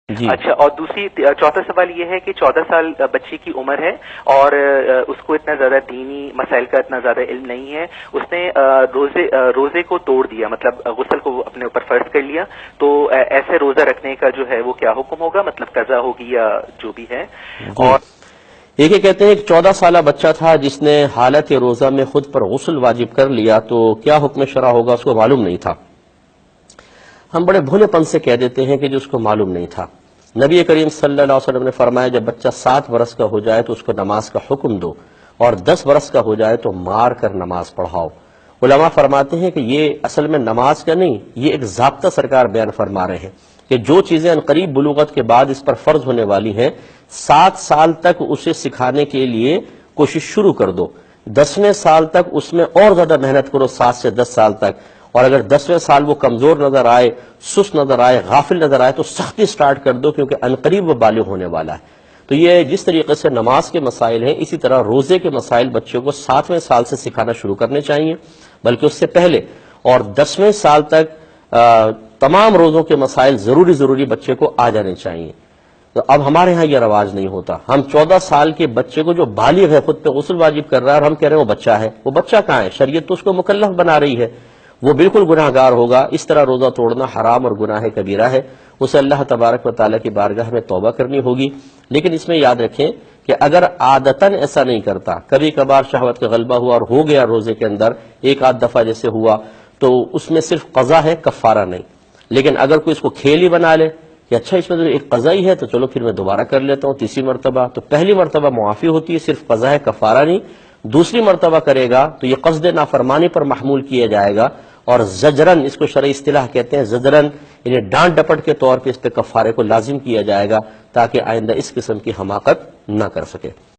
جی اچھا، اور چوتھا سوال یہ ہے کہ 14 سال بچی کی عمر ہے اور اس کو اتنا زیادہ دینی مسائل کا اتنا زیادہ علم نہیں ہے. اس نے روزے کو توڑ دیا، مطلب غسل کو اپنے اوپر فرض کر لیا. تو ایسے روزہ رکھنے کا جو ہے وہ کیا حکم ہوگا، مطلب قضا ہوگی یا جو بھی ہے؟ جی اور ایک یہ کہتے ہیں ایک 14 سالہ بچہ تھا جس نے حالت روزہ میں خود پر غسل واجب کر لیا، تو کیا حکم شرع ہوگا؟ اس کو معلوم نہیں تھا. ہم بڑے بھولے پن سے کہہ دیتے ہیں کہ جس کو معلوم نہیں تھا. نبی کریم صلی اللہ علیہ وسلم نے فرمایا جب بچہ 7 برس کا ہو جائے تو اس کو نماز کا حکم دو، اور 10 برس کا ہو جائے تو مار کر نماز پڑھاؤ. علماء فرماتے ہیں کہ یہ اصل میں نماز کا نہیں، یہ ایک ضابطہ سرکار بیان فرما رہے ہیں کہ جو چیزیں عنقریب بلوغت کے بعد اس پر فرض ہونے والی ہیں 7 سال تک اسے سکھانے کے لیے کوشش شروع کر دو. 10ویں سال تک اس میں اور زیادہ محنت کرو، 7 سے 10 سال تک. اور اگر 10ویں سال وہ کمزور نظر آئے، سست نظر آئے، غافل نظر آئے تو سختی سٹارٹ کر دو، کیونکہ عنقریب وہ بالغ ہونے والا ہے. تو یہ جس طریقے سے نماز کے مسائل ہیں اسی طرح روزے کے مسائل بچوں کو 7ویں سال سے سکھانا شروع کرنے چاہیے، بلکہ اس سے پہلے. اور 10ویں سال تک تمام روزوں کے مسائل ضروری بچے کو آ جانے چاہیے. تو اب ہمارے ہاں یہ رواج نہیں ہوتا. ہم 14 سال کے بچے کو جو بالغ ہے خود پہ غسل واجب کر رہا ہے اور ہم کہہ رہے ہیں وہ بچہ ہے. وہ بچہ کہاں ہے؟ شریعت تو اس کو مکلف بنا رہی ہے. وہ بالکل گناہ گار ہوگا. اس طرح روزہ توڑنا حرام اور گناہ کبیرہ ہے. اسے اللہ تبارک و تعالیٰ کی بارگاہ میں توبہ کرنی ہوگی. لیکن اس میں یاد رکھیں کہ اگر عادتاً ایسا نہیں کرتا، کبھی کبھار شہوت کا غلبہ ہوا اور ہو گیا روزے کے اندر ایک آدھ دفعہ جیسے ہوا، تو اس میں صرف قضا ہے، کفارہ نہیں. لیکن اگر کوئی اس کو کھیل ہی بنا لے کہ اچھا اس میں تو ایک قضا ہی ہے تو چلو پھر میں دوبارہ کر لیتا ہوں تیسری مرتبہ، تو پہلی مرتبہ معافی ہوتی ہے، صرف قضا ہے، کفارہ نہیں. دوسری مرتبہ کرے گا تو یہ قصد نافرمانی پر محمول کیا جائے گا، اور زجرن، اس کو شرعی اصطلاح کہتے ہیں زجرن، یعنی ڈانٹ ڈپٹ کے طور پہ اس پہ کفارے کو لازم کیا جائے گا تاکہ آئندہ اس قسم کی حماقت نہ کر سکے.